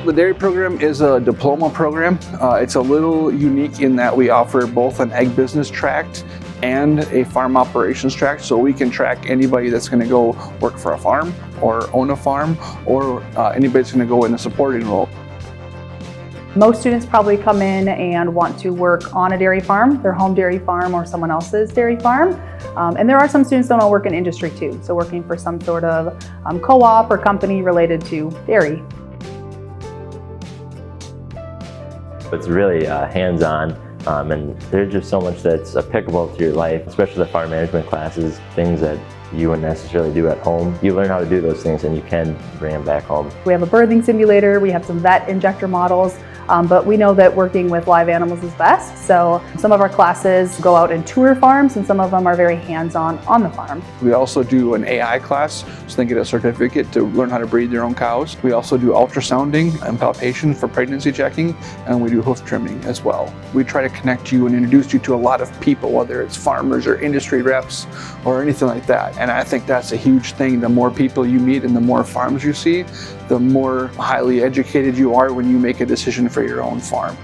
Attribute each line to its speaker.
Speaker 1: The dairy program is a diploma program. It's a little unique in that we offer both an ag business tract and a farm operations tract, so we can track anybody that's going to go work for a farm or own a farm, or anybody that's going to go in a supporting role.
Speaker 2: Most students probably come in and want to work on a dairy farm, their home dairy farm or someone else's dairy farm. And there are some students that want to work in industry too, so working for some sort of co-op or company related to dairy.
Speaker 3: It's really hands-on, and there's just so much that's applicable to your life, especially the farm management classes, things that you wouldn't necessarily do at home. You learn how to do those things and you can bring them back home.
Speaker 2: We have a birthing simulator, we have some vet injector models, but we know that working with live animals is best. So some of our classes go out and tour farms, and some of them are very hands-on on the farm.
Speaker 1: We also do an AI class, so they get a certificate to learn how to breed their own cows. We also do ultrasounding and palpation for pregnancy checking, and we do hoof trimming as well. We try to connect you and introduce you to a lot of people, whether it's farmers or industry reps or anything like that. And I think that's a huge thing. The more people you meet and the more farms you see, the more highly educated you are when you make a decision for your own farm.